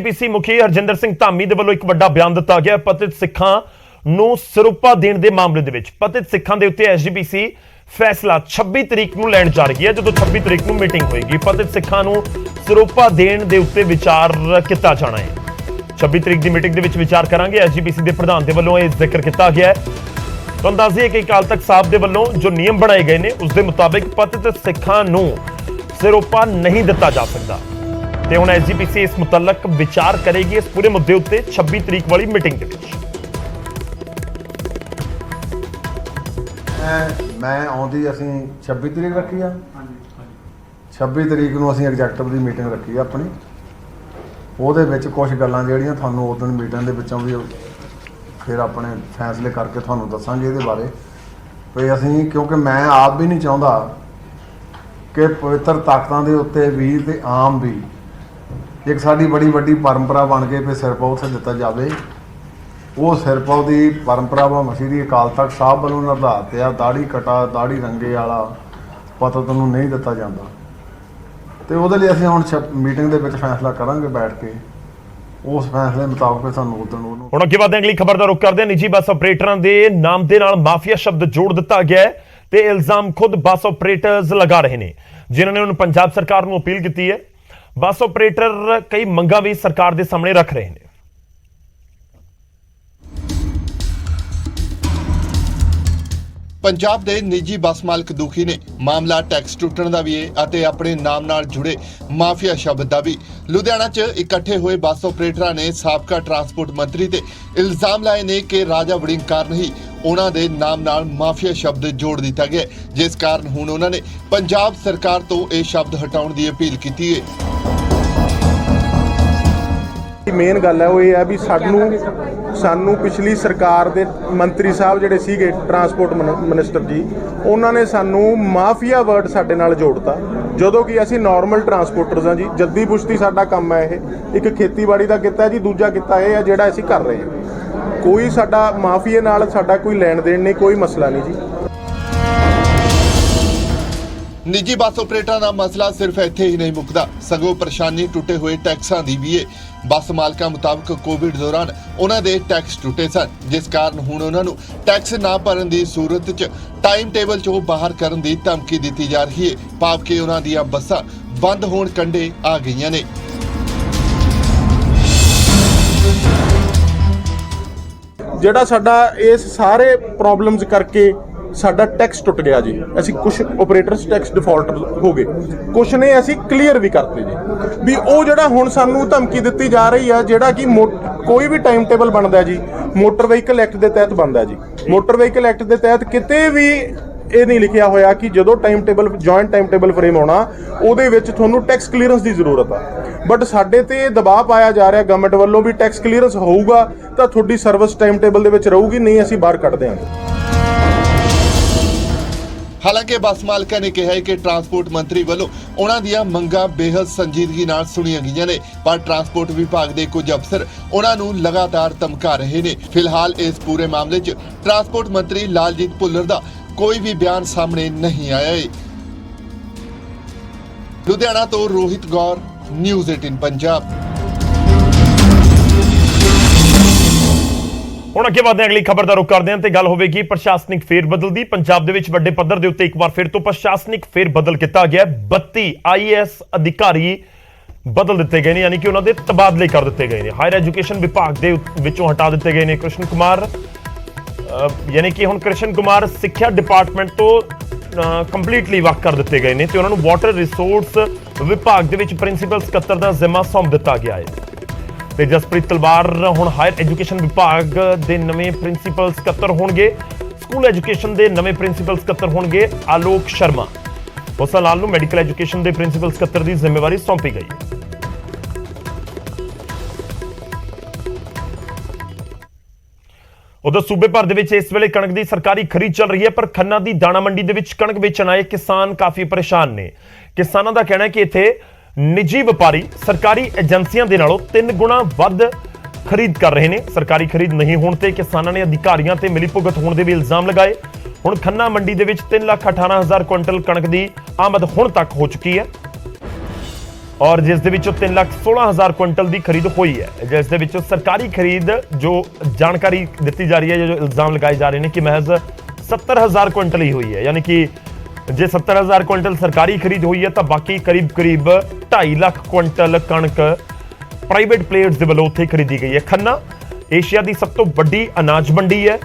ਪੀਸੀ ਮੁਖੀ ਹਰਜਿੰਦਰ ਸਿੰਘ ਧਾਮੀ ਦੇ ਵੱਲੋਂ ਇੱਕ ਵੱਡਾ ਬਿਆਨ ਦਿੱਤਾ ਗਿਆ। ਪਤਿਤ ਸਿੱਖਾਂ ਨੂੰ ਸਰੂਪਾ ਦੇਣ ਦੇ ਮਾਮਲੇ ਦੇ ਵਿੱਚ ਪਤਿਤ ਸਿੱਖਾਂ ਦੇ ਉੱਤੇ ਐਸਜੀਪੀਸੀ ਫੈਸਲਾ 26 ਤਰੀਕ ਨੂੰ ਲੈਣ ਜਾ ਰਹੀ ਹੈ। ਜਦੋਂ 26 ਤਰੀਕ ਨੂੰ ਮੀਟਿੰਗ ਹੋਏਗੀ, ਪਤਿਤ ਸਿੱਖਾਂ ਨੂੰ ਸਰੂਪਾ ਦੇਣ ਦੇ ਉੱਤੇ ਵਿਚਾਰ ਕੀਤਾ ਜਾਣਾ ਹੈ। 26 ਤਰੀਕ ਦੀ ਮੀਟਿੰਗ ਦੇ ਵਿੱਚ ਵਿਚਾਰ ਕਰਾਂਗੇ। ਐਸਜੀਪੀਸੀ ਦੇ ਪ੍ਰਧਾਨ ਦੇ ਵੱਲੋਂ ਇਹ ਜ਼ਿਕਰ ਕੀਤਾ ਗਿਆ ਹੈ। ਤੁਹਾਨੂੰ ਦੱਸ ਦਈਏ ਕਿ ਅਕਾਲ ਤਖਤ ਸਾਹਿਬ ਦੇ ਵੱਲੋਂ ਜੋ ਨਿਯਮ ਬਣਾਏ ਗਏ ਨੇ ਉਸ ਦੇ ਮੁਤਾਬਿਕ ਪਤਿਤ ਸਿੱਖਾਂ ਨੂੰ ਸਰੂਪਾ ਨਹੀਂ ਦਿੱਤਾ ਜਾ ਸਕਦਾ ਤੇ ਹੁਣ ਐਸਜੀਪੀਸੀ ਇਸ ਮੁਤਲਕ ਵਿਚਾਰ ਕਰੇਗੀ ਇਸ ਪੂਰੇ ਮੁੱਦੇ ਉੱਤੇ 26 ਤਰੀਕ ਵਾਲੀ ਮੀਟਿੰਗ ਦੇ ਵਿੱਚ। ਮੈਂ ਆਉਂਦੀ ਅਸੀਂ 26 ਤਰੀਕ ਰੱਖੀ ਆ। 26 ਤਰੀਕ ਨੂੰ ਅਸੀਂ ਐਗਜ਼ੈਕਟਿਵ ਦੀ ਮੀਟਿੰਗ ਰੱਖੀ ਆ ਆਪਣੀ। ਉਹਦੇ ਵਿੱਚ ਕੁਝ ਗੱਲਾਂ ਜਿਹੜੀਆਂ ਤੁਹਾਨੂੰ ਉਸ ਦਿਨ ਮੀਟਿੰਗ ਦੇ ਵਿੱਚੋਂ ਵੀ ਫਿਰ ਆਪਣੇ ਫੈਸਲੇ ਕਰਕੇ ਤੁਹਾਨੂੰ ਦੱਸਾਂਗੇ ਇਹਦੇ ਬਾਰੇ ਵੀ ਅਸੀਂ, ਕਿਉਂਕਿ ਮੈਂ ਆਪ ਵੀ ਨਹੀਂ ਚਾਹੁੰਦਾ ਕਿ ਪਵਿੱਤਰ ਤਖਤਾਂ ਦੇ ਉੱਤੇ ਵੀ ਤੇ ਆਮ ਵੀ ਇੱਕ ਸਾਡੀ ਬੜੀ ਵੱਡੀ ਪਰੰਪਰਾ ਬਣ ਕੇ ਵੀ ਸਿਰਪਾਓ ਉੱਥੇ ਦਿੱਤਾ ਜਾਵੇ। ਉਹ ਸਿਰਪਾਓ ਦੀ ਪਰੰਪਰਾ ਵਾ ਸ਼੍ਰੀ ਅਕਾਲ ਤਖਤ ਸਾਹਿਬ ਵੱਲੋਂ ਨਿਰਧਾਰਿਤ ਆ। ਦਾੜੀ ਕਟਾ ਦਾੜੀ ਰੰਗੇ ਵਾਲਾ ਪਤਿਤ ਨੂੰ ਨਹੀਂ ਦਿੱਤਾ ਜਾਂਦਾ ਤੇ ਉਹਦੇ ਲਈ ਅਸੀਂ ਹੁਣ ਮੀਟਿੰਗ ਦੇ ਵਿੱਚ ਫੈਸਲਾ ਕਰਾਂਗੇ ਬੈਠ ਕੇ। ਉਸ ਫੈਸਲੇ ਮੁਤਾਬਕ ਸਾਨੂੰ ਉਦੋਂ ਉਹਨੂੰ ਹੁਣ ਅੱਗੇ ਵਧਦੇ ਅਗਲੀ ਖਬਰ ਦਾ ਰੁਖ ਕਰਦੇ ਹਾਂ। ਨਿੱਜੀ ਬੱਸ ਆਪਰੇਟਰਾਂ ਦੇ ਨਾਮ ਦੇ ਨਾਲ ਮਾਫੀਆ ਸ਼ਬਦ ਜੋੜ ਦਿੱਤਾ ਗਿਆ ਹੈ ਤੇ ਇਲਜ਼ਾਮ ਖੁਦ ਬੱਸ ਆਪਰੇਟਰਸ ਲਗਾ ਰਹੇ ਨੇ, ਜਿਨ੍ਹਾਂ ਨੇ ਹੁਣ ਪੰਜਾਬ ਸਰਕਾਰ ਨੂੰ ਅਪੀਲ ਕੀਤੀ ਹੈ। ਬੱਸ ਆਪਰੇਟਰ ਕਈ ਮੰਗਾਂ ਵੀ ਸਰਕਾਰ ਦੇ ਸਾਹਮਣੇ ਰੱਖ ਰਹੇ ਨੇ। ਪੰਜਾਬ ਦੇ ਨਿੱਜੀ ਬੱਸ ਮਾਲਕ ਦੁਖੀ ਨੇ। ਮਾਮਲਾ ਟੈਕਸ ਟੁੱਟਣ ਦਾ ਵੀ ਹੈ ਅਤੇ ਆਪਣੇ ਨਾਮ ਨਾਲ ਜੁੜੇ ਮਾਫੀਆ ਸ਼ਬਦ ਦਾ ਵੀ। ਲੁਧਿਆਣਾ 'ਚ ਇਕੱਠੇ ਹੋਏ ਬੱਸ ਆਪਰੇਟਰਾਂ ਨੇ ਸਾਬਕਾ ਟਰਾਂਸਪੋਰਟ ਮੰਤਰੀ ਤੇ ਇਲਜ਼ਾਮ ਲਾਏ ਨੇ ਕਿ ਰਾਜਾ ਵੜਿੰਗ ਕਾਰਨ ਹੀ ਉਹਨਾਂ ਦੇ ਨਾਮ ਨਾਲ ਮਾਫੀਆ ਸ਼ਬਦ ਜੋੜ ਦਿੱਤਾ ਗਿਆ, ਜਿਸ ਕਾਰਨ ਹੁਣ ਉਹਨਾਂ ਨੇ ਪੰਜਾਬ ਸਰਕਾਰ ਤੋਂ ਇਹ ਸ਼ਬਦ ਹਟਾਉਣ ਦੀ ਅਪੀਲ ਕੀਤੀ ਹੈ। ਮੇਨ ਗੱਲ ਹੈ ਉਹ ਇਹ ਹੈ ਵੀ ਸਾਨੂੰ ਪਿਛਲੀ ਸਰਕਾਰ ਦੇ ਮੰਤਰੀ ਸਾਹਿਬ ਜਿਹੜੇ ਸੀਗੇ ਟਰਾਂਸਪੋਰਟ ਮਿਨਿਸਟਰ ਜੀ, ਉਹਨਾਂ ਨੇ ਸਾਨੂੰ ਮਾਫੀਆ ਵਰਡ ਸਾਡੇ ਨਾਲ ਜੋੜਤਾ, ਜਦੋਂ ਕਿ ਅਸੀਂ ਨਾਰਮਲ ਟਰਾਂਸਪੋਰਟਰਸ ਹਾਂ ਜੀ। ਜੱਦੀ ਪੁਸ਼ਤੀ ਸਾਡਾ ਕੰਮ ਹੈ। ਇਹ ਇੱਕ ਖੇਤੀਬਾੜੀ ਦਾ ਕਿੱਤਾ ਜੀ, ਦੂਜਾ ਕਿੱਤਾ ਇਹ ਹੈ ਜਿਹੜਾ ਅਸੀਂ ਕਰ ਰਹੇ ਹਾਂ। ਕੋਈ ਸਾਡਾ ਮਾਫੀਏ ਨਾਲ ਸਾਡਾ ਕੋਈ ਲੈਣ ਦੇਣ ਨਹੀਂ, ਕੋਈ ਮਸਲਾ ਨਹੀਂ ਜੀ। ਨਿੱਜੀ ਬੱਸ ਆਪਰੇਟਰਾਂ ਦਾ ਮਸਲਾ ਸਿਰਫ ਇੱਥੇ ਹੀ ਨਹੀਂ ਮੁੱਕਦਾ, ਸਗੋਂ ਪਰੇਸ਼ਾਨੀ ਟੁੱਟੇ ਹੋਏ ਟੈਕਸਾਂ ਦੀ ਵੀ ਹੈ। ਬੱਸ ਮਾਲਕਾਂ ਮੁਤਾਬਕ ਕੋਵਿਡ ਦੌਰਾਨ ਉਹਨਾਂ ਦੇ ਟੈਕਸ ਟੁੱਟੇ ਸਨ, ਜਿਸ ਕਾਰਨ ਹੁਣ ਉਹਨਾਂ ਨੂੰ ਟੈਕਸ ਨਾ ਭਰਨ ਦੀ ਸੂਰਤ 'ਚ ਟਾਈਮ ਟੇਬਲ 'ਚੋਂ ਬਾਹਰ ਕਰਨ ਦੀ ਧਮਕੀ ਦਿੱਤੀ ਜਾ ਰਹੀ ਹੈ, ਭਾਵ ਕਿ ਉਹਨਾਂ ਦੀਆਂ ਬੱਸਾਂ ਬੰਦ ਹੋਣ ਕੰਢੇ ਆ ਗਈਆਂ ਨੇ। ਜਿਹੜਾ ਸਾਡਾ ਇਸ ਸਾਰੇ ਪ੍ਰੋਬਲਮਸ ਕਰਕੇ ਸਾਡਾ ਟੈਕਸ ਟੁੱਟ ਗਿਆ ਜੀ। ਅਸੀਂ ਕੁਝ ਆਪਰੇਟਰਸ ਟੈਕਸ ਡਿਫਾਲਟਰ ਹੋ ਗਏ, ਕੁਝ ਨੇ ਅਸੀਂ ਕਲੀਅਰ ਵੀ ਕਰਤੇ ਜੀ। ਵੀ ਉਹ ਜਿਹੜਾ ਹੁਣ ਸਾਨੂੰ ਧਮਕੀ ਦਿੱਤੀ ਜਾ ਰਹੀ ਆ, ਜਿਹੜਾ ਕਿ ਕੋਈ ਵੀ ਟਾਈਮ ਟੇਬਲ ਬਣਦਾ ਜੀ ਮੋਟਰ ਵਹੀਕਲ ਐਕਟ ਦੇ ਤਹਿਤ ਬਣਦਾ ਜੀ। ਮੋਟਰ ਵਹੀਕਲ ਐਕਟ ਦੇ ਤਹਿਤ ਕਿਤੇ ਵੀ ਇਹ ਨਹੀਂ ਲਿਖਿਆ ਹੋਇਆ ਕਿ ਜਦੋਂ time table joint time table frame ਆਉਣਾ ਉਹਦੇ ਵਿੱਚ ਤੁਹਾਨੂੰ ਟੈਕਸ ਕਲੀਅਰੈਂਸ ਦੀ ਜ਼ਰੂਰਤ ਆ। ਬਟ ਸਾਡੇ ਤੇ ਇਹ ਦਬਾਅ ਪਾਇਆ ਜਾ ਰਿਹਾ ਗਵਰਨਮੈਂਟ ਵੱਲੋਂ ਵੀ ਟੈਕਸ ਕਲੀਅਰੈਂਸ ਹੋਊਗਾ ਤਾਂ ਤੁਹਾਡੀ ਸਰਵਿਸ ਟਾਈਮ ਟੇਬਲ ਦੇ ਵਿੱਚ ਰਹੂਗੀ, ਨਹੀਂ ਅਸੀਂ ਬਾਹਰ ਕੱਢ ਦਿਆਂਗੇ। ਹਾਲਾਂਕਿ ਬੱਸ ਮਾਲਕਾਂ ਨੇ ਕਿਹਾ ਹੈ ਕਿ ਟਰਾਂਸਪੋਰਟ ਮੰਤਰੀ ਵੱਲੋਂ ਉਹਨਾਂ ਦੀਆਂ ਮੰਗਾਂ ਬੇਹੱਦ ਸੰਜੀਦਗੀ ਨਾਲ ਸੁਣੀਆਂ ਗਈਆਂ ਨੇ, ਪਰ ਟਰਾਂਸਪੋਰਟ ਵਿਭਾਗ ਦੇ ਕੁਝ ਅਫਸਰ ਉਹਨਾਂ ਨੂੰ ਲਗਾਤਾਰ ਧਮਕਾ ਰਹੇ ਨੇ। ਫਿਲਹਾਲ ਇਸ ਪੂਰੇ ਮਾਮਲੇ 'ਚ ਟਰਾਂਸਪੋਰਟ ਮੰਤਰੀ ਲਾਲਜੀਤ ਭੁੱਲਰ ਦਾ ਕੋਈ ਵੀ ਬਿਆਨ ਸਾਹਮਣੇ ਨਹੀਂ ਆਇਆ ਹੈ। ਲੁਧਿਆਣਾ ਤੋਂ ਰੋਹਿਤ ਗੌਰ, ਨਿਊਜ਼ 18 ਪੰਜਾਬ। ਹੁਣ ਅੱਗੇ ਵਧਦੇ ਅਗਲੀ ਖਬਰ ਦਾ ਰੁਖ ਕਰਦੇ ਹਾਂ ਤੇ ਗੱਲ ਹੋਵੇਗੀ ਪ੍ਰਸ਼ਾਸਨਿਕ ਫੇਰਬਦਲ ਦੀ। ਪੰਜਾਬ ਦੇ ਵਿੱਚ ਵੱਡੇ ਪੱਧਰ ਦੇ ਉੱਤੇ ਇੱਕ ਵਾਰ ਫਿਰ ਤੋਂ ਪ੍ਰਸ਼ਾਸਨਿਕ ਫੇਰਬਦਲ ਕੀਤਾ ਗਿਆ। 32 ਆਈਏਐਸ ਅਧਿਕਾਰੀ ਬਦਲ ਦਿੱਤੇ ਗਏ ਨੇ, ਯਾਨੀ ਕਿ ਉਹਨਾਂ ਦੇ ਤਬਾਦਲੇ ਕਰ ਦਿੱਤੇ ਗਏ ਨੇ। ਹਾਇਰ ਐਜੂਕੇਸ਼ਨ ਵਿਭਾਗ ਦੇ ਵਿੱਚੋਂ ਹਟਾ ਦਿੱਤੇ ਗਏ ਨੇ ਕ੍ਰਿਸ਼ਨ ਕੁਮਾਰ, ਯਾਨੀ ਕਿ ਹੁਣ ਕ੍ਰਿਸ਼ਨ ਕੁਮਾਰ ਸਿੱਖਿਆ ਡਿਪਾਰਟਮੈਂਟ ਤੋਂ ਕੰਪਲੀਟਲੀ ਵੱਖ ਕਰ ਦਿੱਤੇ ਗਏ ਨੇ ਤੇ ਉਹਨਾਂ ਨੂੰ ਵਾਟਰ ਰਿਸੋਰਸ ਵਿਭਾਗ ਦੇ ਵਿੱਚ ਪ੍ਰਿੰਸੀਪਲ ਸਕੱਤਰ ਦਾ ਜ਼ਿੰਮਾ ਸੌਂਪ ਦਿੱਤਾ ਗਿਆ ਹੈ। ਤੇ ਜਸਪ੍ਰੀਤ ਤਲਵਾਰ ਹੁਣ ਹਾਇਰ ਐਜੂਕੇਸ਼ਨ ਵਿਭਾਗ ਦੇ ਨਵੇਂ ਪ੍ਰਿੰਸੀਪਲ ਸਕੱਤਰ ਹੋਣਗੇ। ਸਕੂਲ ਐਜੂਕੇਸ਼ਨ ਦੇ ਨਵੇਂ ਪ੍ਰਿੰਸੀਪਲ ਸਕੱਤਰ ਹੋਣਗੇ ਆਲੋਕ ਸ਼ਰਮਾ। ਹੁਸਨ ਲਾਲ ਨੂੰ ਮੈਡੀਕਲ ਐਜੂਕੇਸ਼ਨ ਦੇ ਪ੍ਰਿੰਸੀਪਲ ਸਕੱਤਰ ਦੀ ਜ਼ਿੰਮੇਵਾਰੀ ਸੌਂਪੀ ਗਈ ਹੈ। ਉਧਰ ਸੂਬੇ ਭਰ ਦੇ ਵਿੱਚ ਇਸ ਵੇਲੇ ਕਣਕ ਦੀ ਸਰਕਾਰੀ ਖਰੀਦ ਚੱਲ ਰਹੀ ਹੈ, ਪਰ ਖੰਨਾ ਦੀ ਦਾਣਾ ਮੰਡੀ ਦੇ ਵਿੱਚ ਕਣਕ ਵੇਚਣ ਆਏ ਕਿਸਾਨ ਕਾਫੀ ਪਰੇਸ਼ਾਨ ਨੇ। ਕਿਸਾਨਾਂ ਦਾ ਕਹਿਣਾ ਹੈ ਕਿ ਇੱਥੇ ਨਿੱਜੀ ਵਪਾਰੀ ਸਰਕਾਰੀ ਏਜੰਸੀਆਂ ਦੇ ਨਾਲੋਂ 3 ਗੁਣਾ ਵੱਧ ਖਰੀਦ ਕਰ ਰਹੇ ਨੇ। ਸਰਕਾਰੀ ਖਰੀਦ ਨਹੀਂ ਹੋਣ ਤੇ ਕਿਸਾਨਾਂ ਨੇ ਅਧਿਕਾਰੀਆਂ ਤੇ ਮਿਲੀਭੁਗਤ ਹੋਣ ਦੇ ਵੀ ਇਲਜ਼ਾਮ ਲਗਾਏ। ਹੁਣ ਖੰਨਾ ਮੰਡੀ ਦੇ ਵਿੱਚ 3,18,000 ਕੁਇੰਟਲ ਕਣਕ ਦੀ ਆਮਦ ਹੁਣ ਤੱਕ ਹੋ ਚੁੱਕੀ ਹੈ। ਔਰ ਜਿਸ ਦੇ ਵਿੱਚੋਂ 3,16,000 ਕੁਇੰਟਲ ਦੀ ਖਰੀਦ ਹੋਈ ਹੈ, ਜਿਸ ਦੇ ਵਿੱਚੋਂ ਸਰਕਾਰੀ ਖਰੀਦ ਜੋ ਜਾਣਕਾਰੀ ਦਿੱਤੀ ਜਾ ਰਹੀ ਹੈ, ਜੋ ਇਲਜ਼ਾਮ ਲਗਾਏ ਜਾ ਰਹੇ ਨੇ ਕਿ ਮਹਿਜ਼ 70,000 ਕੁਇੰਟਲ ਹੀ ਹੋਈ ਹੈ। ਯਾਨੀ ਕਿ ਜੇ 70,000 ਕੁਇੰਟਲ ਸਰਕਾਰੀ ਖਰੀਦ ਹੋਈ ਹੈ ਤਾਂ ਬਾਕੀ ਕਰੀਬ 2.5 ਲੱਖ ਕੁਇੰਟਲ ਕਣਕ ਪ੍ਰਾਈਵੇਟ ਪਲੇਅਰਸ ਦੇ ਵੱਲੋਂ ਉੱਥੇ ਖਰੀਦੀ ਗਈ ਹੈ। ਖੰਨਾ ਏਸ਼ੀਆ ਦੀ ਸਭ ਤੋਂ ਵੱਡੀ ਅਨਾਜ ਮੰਡੀ ਹੈ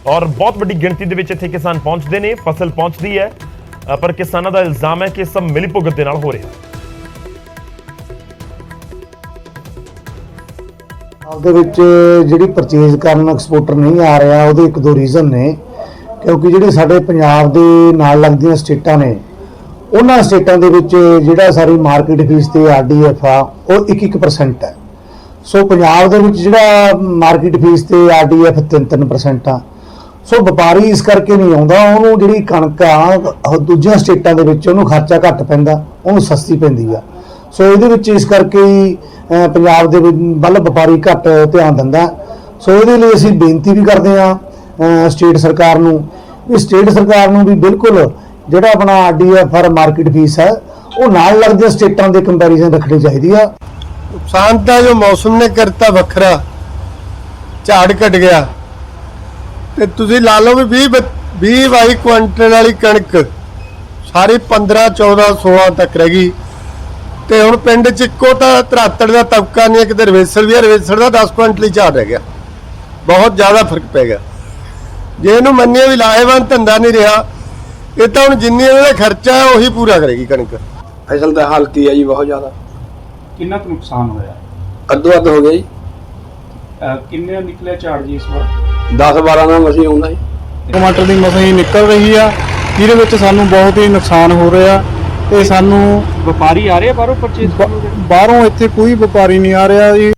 ਔਰ ਬਹੁਤ ਵੱਡੀ ਗਿਣਤੀ ਦੇ ਵਿੱਚ ਇੱਥੇ ਕਿਸਾਨ ਪਹੁੰਚਦੇ ਨੇ, ਫਸਲ ਪਹੁੰਚਦੀ ਹੈ, ਪਰ ਕਿਸਾਨਾਂ ਦਾ ਇਲਜ਼ਾਮ ਹੈ ਕਿ ਸਭ ਮਿਲੀਭੁਗਤ ਦੇ ਨਾਲ ਹੋ ਰਿਹਾ। ਆਪਦੇ ਵਿੱਚ ਜਿਹੜੀ ਪਰਚੇਜ਼ ਕਰਨ ਐਕਸਪੋਰਟਰ ਨਹੀਂ ਆ ਰਿਹਾ, ਉਹਦੇ ਇੱਕ ਦੋ ਰੀਜ਼ਨ ਨੇ। ਕਿਉਂਕਿ ਜਿਹੜੇ ਸਾਡੇ ਪੰਜਾਬ ਦੇ ਨਾਲ ਲੱਗਦੀਆਂ ਸਟੇਟਾਂ ਨੇ, ਉਹਨਾਂ ਸਟੇਟਾਂ ਦੇ ਵਿੱਚ ਜਿਹੜਾ ਸਾਰੀ ਮਾਰਕੀਟ ਫੀਸ ਤੇ ਆਰਡੀਐਫ ਆ ਉਹ 1% ਹੈ। ਸੋ ਪੰਜਾਬ ਦੇ ਵਿੱਚ ਜਿਹੜਾ ਮਾਰਕੀਟ ਫੀਸ ਤੇ ਆਰਡੀਐਫ 3% ਆ। ਸੋ ਵਪਾਰੀ ਇਸ ਕਰਕੇ ਨਹੀਂ ਆਉਂਦਾ, ਉਹਨੂੰ ਜਿਹੜੀ ਕਣਕ ਆ ਦੂਜੀਆਂ ਸਟੇਟਾਂ ਦੇ ਵਿੱਚ ਉਹਨੂੰ ਖਰਚਾ ਘੱਟ ਪੈਂਦਾ, ਉਹਨੂੰ ਸਸਤੀ ਪੈਂਦੀ ਆ। ਸੋ ਇਹਦੇ ਵਿੱਚ ਇਸ ਕਰਕੇ ਹੀ ਪੰਜਾਬ ਦੇ ਵੱਲ ਵਪਾਰੀ ਘੱਟ ਧਿਆਨ ਦਿੰਦਾ। ਸੋ ਇਹਦੇ ਲਈ ਅਸੀਂ ਬੇਨਤੀ ਵੀ ਕਰਦੇ ਹਾਂ ਸਟੇਟ ਸਰਕਾਰ ਨੂੰ ਵੀ ਬਿਲਕੁਲ ਜਿਹੜਾ ਆਪਣਾ ਆਰਡੀਐਫ ਔਰ ਮਾਰਕੀਟ ਫੀਸ ਹੈ ਉਹ ਨਾਲ ਲੱਗਦੀਆਂ ਸਟੇਟਾਂ ਦੇ ਕੰਪੈਰੀਜ਼ਨ ਰੱਖਣੀ ਚਾਹੀਦੀ ਆ। ਨੁਕਸਾਨ ਤਾਂ ਜੋ ਮੌਸਮ ਨੇ ਕਰਤਾ ਵੱਖਰਾ, ਝਾੜ ਘਟ ਗਿਆ ਤੇ ਤੁਸੀਂ ਲਾ ਲਓ ਵੀ 20-22 ਕੁਇੰਟਲ ਵਾਲੀ ਕਣਕ ਸਾਰੀ 15, 14, 16 ਤੱਕ ਰਹਿ ਗਈ। ਤੇ ਹੁਣ ਪਿੰਡ 'ਚ ਇੱਕੋ ਤਾਂ 73 ਦਾ ਤਬਕਾ ਨਹੀਂ, ਕਿਤੇ ਰਵੇਸਰ ਵੀ ਹੈ, ਰਵੇਸਰ ਦਾ 10 ਕੁਇੰਟਲ ਹੀ ਝਾੜ ਰਹਿ ਗਿਆ। ਬਹੁਤ ਜ਼ਿਆਦਾ ਫਰਕ ਪੈ ਗਿਆ। ਜੇ ਇਹਨੂੰ ਮੰਨੀਏ ਵੀ ਲਾਹੇਵੰਦ ਧੰਦਾ ਨਹੀਂ ਰਿਹਾ, ਇਹ ਤਾਂ ਹੁਣ ਜਿੰਨੀ ਇਹਦਾ ਖਰਚਾ ਹੈ ਉਹੀ ਪੂਰਾ ਕਰੇਗੀ ਕਣਕ। ਫਸਲ ਤਾਂ ਹਾਲਤੀ ਹੈ ਜੀ ਬਹੁਤ ਜ਼ਿਆਦਾ। ਕਿੰਨਾ ਕੁ ਨੁਕਸਾਨ ਹੋਇਆ? ਅੱਧੋ ਅੱਧ ਹੋ ਗਿਆ ਜੀ। ਕਿੰਨੇ ਨਿਕਲਿਆ ਝਾੜ ਜੀ ਇਸ ਵਾਰ? 10-12 ਦਾ ਮਸੀਂ ਆਉਂਦਾ ਜੀ। ਟਮਾਟਰ ਦੀ ਮਸਾਂ ਹੀ ਨਿਕਲ ਰਹੀ ਆ, ਜਿਹਦੇ ਵਿੱਚ ਸਾਨੂੰ ਬਹੁਤ ਹੀ ਨੁਕਸਾਨ ਹੋ ਰਿਹਾ ਤੇ ਸਾਨੂੰ ਵਪਾਰੀ ਆ ਰਹੇ ਬਾਹਰੋਂ ਪਰਚੇਜ਼ ਕਰਨ ਨੂੰ? ਬਾਹਰੋਂ ਇੱਥੇ ਕੋਈ ਵਪਾਰੀ ਨਹੀਂ ਆ ਰਿਹਾ ਜੀ।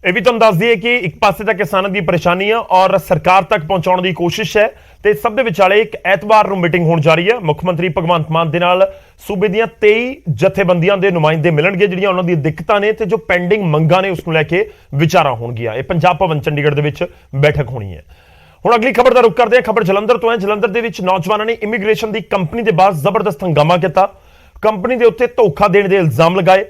ਇਹ ਵੀ ਤੁਹਾਨੂੰ ਦੱਸ ਦਈਏ ਕਿ ਇੱਕ ਪਾਸੇ ਤਾਂ ਕਿਸਾਨਾਂ ਦੀ ਪਰੇਸ਼ਾਨੀ ਆ ਔਰ ਸਰਕਾਰ ਤੱਕ ਪਹੁੰਚਾਉਣ ਦੀ ਕੋਸ਼ਿਸ਼ ਹੈ ਤੇ ਸਭ ਦੇ ਵਿਚਾਲੇ ਇੱਕ ਐਤਵਾਰ ਨੂੰ ਮੀਟਿੰਗ ਹੋਣ ਜਾ ਰਹੀ ਹੈ। ਮੁੱਖ ਮੰਤਰੀ ਭਗਵੰਤ ਮਾਨ ਦੇ ਨਾਲ ਸੂਬੇ ਦੀਆਂ 23 ਜਥੇਬੰਦੀਆਂ ਦੇ ਨੁਮਾਇੰਦੇ ਮਿਲਣਗੇ, ਜਿਹੜੀਆਂ ਉਹਨਾਂ ਦੀਆਂ ਦਿੱਕਤਾਂ ਨੇ ਤੇ ਜੋ ਪੈਂਡਿੰਗ ਮੰਗਾਂ ਨੇ ਉਸ ਨੂੰ ਲੈ ਕੇ ਵਿਚਾਰਾਂ ਹੋਣਗੀਆਂ। ਇਹ ਪੰਜਾਬ ਭਵਨ ਚੰਡੀਗੜ੍ਹ ਦੇ ਵਿੱਚ ਬੈਠਕ ਹੋਣੀ ਹੈ। ਹੁਣ ਅਗਲੀ ਖਬਰ ਦਾ ਰੁਖ ਕਰਦੇ ਹਾਂ। ਖਬਰ ਜਲੰਧਰ ਤੋਂ ਹੈ। ਜਲੰਧਰ ਦੇ ਵਿੱਚ ਨੌਜਵਾਨਾਂ ਨੇ ਇਮੀਗ੍ਰੇਸ਼ਨ ਦੀ ਕੰਪਨੀ ਦੇ ਬਾਹਰ ਜ਼ਬਰਦਸਤ ਹੰਗਾਮਾ ਕੀਤਾ। ਕੰਪਨੀ ਦੇ ਉੱਤੇ ਧੋਖਾ ਦੇਣ ਦੇ ਇਲਜ਼ਾਮ ਲਗਾਏ।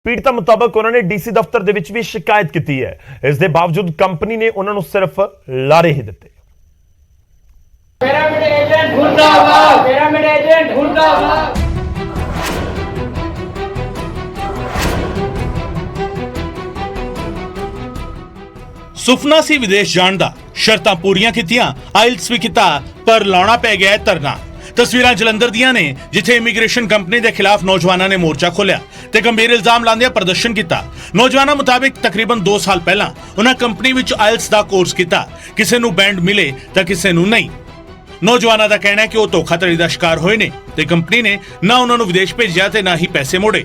ਪੀੜਤਾ ਮੁਤਾਬਕ ਉਹਨਾਂ ਨੇ ਡੀਸੀ ਦਫ਼ਤਰ ਦੇ ਵਿੱਚ ਵੀ ਸ਼ਿਕਾਇਤ ਕੀਤੀ ਹੈ। ਇਸ ਦੇ ਬਾਵਜੂਦ ਕੰਪਨੀ ਨੇ ਉਹਨਾਂ ਨੂੰ ਸਿਰਫ ਲਾਰੇ ਹੀ ਦਿੱਤੇ। ਪਿਰਾਮਿਡ ਏਜੰਟ ਮੁਰਦਾਬਾਦ, ਪਿਰਾਮਿਡ ਏਜੰਟ ਮੁਰਦਾਬਾਦ। ਸੁਪਨਾ ਸੀ ਵਿਦੇਸ਼ ਜਾਣ ਦਾ, ਸ਼ਰਤਾਂ ਪੂਰੀਆਂ ਕੀਤੀਆਂ, ਆਇਲਟਸ ਵੀ ਕੀਤਾ, ਪਰ ਲਾਉਣਾ ਪੈ ਗਿਆ ਧਰਨਾ। ਤਸਵੀਰਾਂ ਜਲੰਧਰ ਦੀਆਂ ਨੇ, ਜਿੱਥੇ ਇਮੀਗ੍ਰੇਸ਼ਨ ਕੰਪਨੀ ਦੇ ਖਿਲਾਫ ਨੌਜਵਾਨਾਂ ਨੇ ਮੋਰਚਾ ਖੋਲਿਆ ਤੇ ਗੰਭੀਰ ਇਲਜ਼ਾਮ ਲਾਉਂਦਿਆਂ ਪ੍ਰਦਰਸ਼ਨ ਕੀਤਾ। ਨੌਜਵਾਨਾਂ ਮੁਤਾਬਿਕ ਤਕਰੀਬਨ 2 ਸਾਲ ਪਹਿਲਾਂ ਉਹਨਾਂ ਕੰਪਨੀ ਵਿੱਚ ਆਇਲਟਸ ਦਾ ਕੋਰਸ ਕੀਤਾ, ਕਿਸੇ ਨੂੰ ਬੈਂਡ ਮਿਲੇ ਤਾਂ ਕਿਸੇ ਨੂੰ ਨਹੀਂ। ਨੌਜਵਾਨਾਂ ਦਾ ਕਹਿਣਾ ਹੈ ਕਿ ਉਹ ਧੋਖਾਧੜੀ ਦਾ ਸ਼ਿਕਾਰ ਹੋਏ ਨੇ ਤੇ ਕੰਪਨੀ ਨੇ ਨਾ ਉਹਨਾਂ ਨੂੰ ਵਿਦੇਸ਼ ਭੇਜਿਆ ਤੇ ਨਾ ਹੀ ਪੈਸੇ ਮੋੜੇ।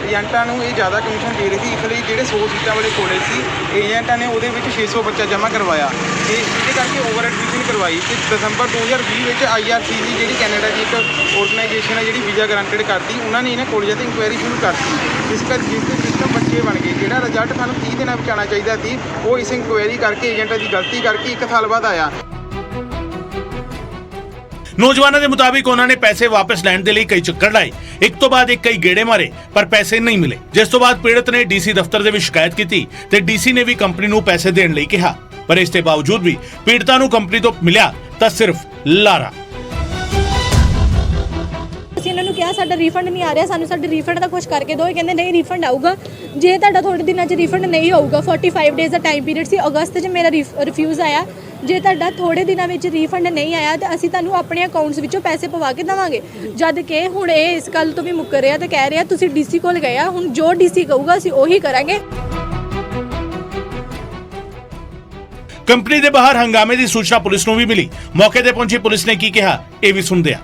ਏਜੰਟਾਂ ਨੂੰ ਇਹ ਜ਼ਿਆਦਾ ਕਮਿਸ਼ਨ ਦੇ ਰਹੀ ਸੀ, ਇਸ ਲਈ ਜਿਹੜੇ 100 ਸੀਟਾਂ ਵਾਲੇ ਕੋਲੇ ਸੀ ਏਜੰਟਾਂ ਨੇ ਉਹਦੇ ਵਿੱਚ 600 ਬੱਚਾ ਜਮ੍ਹਾਂ ਕਰਵਾਇਆ ਤੇ ਇਹਦੇ ਕਰਕੇ ਓਵਰ ਐਡਮਿਸ਼ਨ ਕਰਵਾਈ ਤੇ ਦਸੰਬਰ 2020 ਵਿੱਚ IRCC ਜਿਹੜੀ ਕੈਨੇਡਾ ਦੀ ਇੱਕ ਆਰਗੇਨਾਈਜੇਸ਼ਨ ਹੈ ਜਿਹੜੀ ਵੀਜ਼ਾ ਗਰੰਟਡ ਕਰਦੀ, ਉਹਨਾਂ ਨੇ ਇਹਨਾਂ ਕੋਲੇਜਾਂ ਤੇ ਇਨਕੁਆਇਰੀ ਸ਼ੁਰੂ ਕਰਤੀ। ਜਿਸ ਕਰਕੇ ਜਿਸ ਦੇ ਸਿਸਟਮ ਬੱਚੇ ਬਣ ਗਏ। ਜਿਹੜਾ ਰਿਜ਼ਲਟ ਸਾਨੂੰ 30 ਦਿਨਾਂ ਵਿੱਚ ਆਉਣਾ ਚਾਹੀਦਾ ਸੀ, ਉਹ ਇਸ ਇਨਕੁਆਇਰੀ ਕਰਕੇ ਏਜੰਟਾਂ ਦੀ ਗਲਤੀ ਕਰਕੇ 1 ਸਾਲ ਬਾਅਦ ਆਇਆ। ਨੌਜਵਾਨਾਂ ਦੇ ਮੁਤਾਬਿਕ ਉਹਨਾਂ ਨੇ ਪੈਸੇ ਵਾਪਸ ਲੈਣ ਦੇ ਲਈ ਕਈ ਚੱਕਰ ਲਾਏ, ਇੱਕ ਤੋਂ ਬਾਅਦ ਇੱਕ ਕਈ ਗੇੜੇ ਮਾਰੇ, ਪਰ ਪੈਸੇ ਨਹੀਂ ਮਿਲੇ। ਜਿਸ ਤੋਂ ਬਾਅਦ ਪੀੜਤ ਨੇ ਡੀਸੀ ਦਫ਼ਤਰ ਦੇ ਵਿੱਚ ਸ਼ਿਕਾਇਤ ਕੀਤੀ ਤੇ ਡੀਸੀ ਨੇ ਵੀ ਕੰਪਨੀ ਨੂੰ ਪੈਸੇ ਦੇਣ ਲਈ ਕਿਹਾ, ਪਰ ਇਸ ਦੇ ਬਾਵਜੂਦ ਵੀ ਪੀੜਤਾਂ ਨੂੰ ਕੰਪਨੀ ਤੋਂ ਮਿਲਿਆ ਤਾਂ ਸਿਰਫ ਲਾਰਾ। ਅਸੀਂ ਇਹਨਾਂ ਨੂੰ ਕਿਹਾ ਸਾਡਾ ਰੀਫੰਡ ਨਹੀਂ ਆ ਰਿਹਾ, ਸਾਨੂੰ ਸਾਡੇ ਰੀਫੰਡ ਦਾ ਕੁਝ ਕਰਕੇ ਦਿਓ। ਇਹ ਕਹਿੰਦੇ ਨਹੀਂ ਰੀਫੰਡ ਆਊਗਾ, ਜੇ ਤੁਹਾਡਾ ਥੋੜੇ ਦਿਨਾਂ 'ਚ ਰੀਫੰਡ ਨਹੀਂ ਹੋਊਗਾ, 45 ਡੇਜ਼ ਦਾ ਟਾਈਮ ਪੀਰੀਅਡ ਸੀ, ਅਗਸਤ 'ਚ ਮੇਰਾ ਰਿਫਿਊਜ਼ ਆਇਆ, ਜੇ ਤੁਹਾਡਾ ਥੋੜੇ ਦਿਨਾਂ ਵਿੱਚ ਰੀਫੰਡ ਨਹੀਂ ਆਇਆ ਤਾਂ ਅਸੀਂ ਤੁਹਾਨੂੰ ਆਪਣੇ ਅਕਾਊਂਟਸ ਵਿੱਚੋਂ ਪੈਸੇ ਪਵਾ ਕੇ ਦੇਵਾਂਗੇ। ਜਦ ਕਿ ਹੁਣ ਇਹ ਇਸ ਗੱਲ ਤੋਂ ਵੀ ਮੁੱਕਰ ਰਿਹਾ ਤੇ ਕਹਿ ਰਿਹਾ ਤੁਸੀਂ ਡੀਸੀ ਕੋਲ ਗਏ ਆ, ਹੁਣ ਜੋ ਡੀਸੀ ਕਹੂਗਾ ਅਸੀਂ ਉਹੀ ਕਰਾਂਗੇ। ਕੰਪਨੀ ਦੇ ਬਾਹਰ ਹੰਗਾਮੇ ਦੀ ਸੂਚਨਾ ਪੁਲਿਸ ਨੂੰ ਵੀ ਮਿਲੀ। ਮੌਕੇ ਤੇ ਪਹੁੰਚੀ ਪੁਲਿਸ ਨੇ ਕੀ ਕਿਹਾ, ਇਹ ਵੀ ਸੁਣਦੇ ਆ।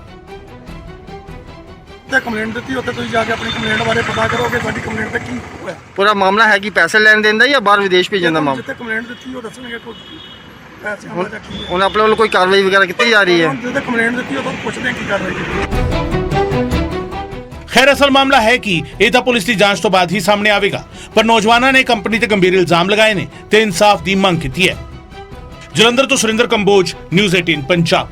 ਕੰਪਲੇਂਟ ਦਿੱਤੀ, ਉੱਥੇ ਤੁਸੀਂ ਜਾ ਕੇ ਆਪਣੀ ਕੰਪਲੇਂਟ ਬਾਰੇ ਪਤਾ ਕਰੋ ਕਿ ਤੁਹਾਡੀ ਕੰਪਲੇਂਟ ਤੇ ਕੀ ਹੋਇਆ। ਪੂਰਾ ਮਾਮਲਾ ਹੈ ਕਿ ਪੈਸੇ ਲੈਣ ਦੇਣ ਦਾ ਜਾਂ ਬਾਹਰ ਵਿਦੇਸ਼ ਭੇਜਣ ਦਾ ਮਾਮਲਾ? ਜਿੱਥੇ ਕੰਪਲੇਂਟ ਦਿੱਤੀ ਉਹ ਦੱਸਣਗੇ ਕੋਈ ਪੈਸੇ ਹੁਣ ਆਪਣੇ ਵੱਲੋਂ ਕੋਈ ਕਾਰਵਾਈ ਵਗੈਰਾ ਕੀਤੀ ਜਾ ਰਹੀ ਹੈ? ਜਿੱਥੇ ਕੰਪਲੇਂਟ ਦਿੱਤੀ ਉਹ ਤੋਂ ਪੁੱਛਦੇ ਕੀ ਕਰ ਰਹੀ ਹੈ। ਖੈਰ ਅਸਲ ਮਾਮਲਾ ਹੈ ਕਿ ਇਹ ਤਾਂ ਪੁਲਿਸ ਦੀ ਜਾਂਚ ਤੋਂ ਬਾਅਦ ਹੀ ਸਾਹਮਣੇ ਆਵੇਗਾ, ਪਰ ਨੌਜਵਾਨਾਂ ਨੇ ਕੰਪਨੀ ਤੇ ਗੰਭੀਰ ਇਲਜ਼ਾਮ ਲਗਾਏ ਨੇ ਤੇ ਇਨਸਾਫ ਦੀ ਮੰਗ ਕੀਤੀ ਹੈ। ਜਲੰਧਰ ਤੋਂ ਸੁਰਿੰਦਰ ਕੰਬੋਜ, ਨਿਊਜ਼ 18 ਪੰਜਾਬ।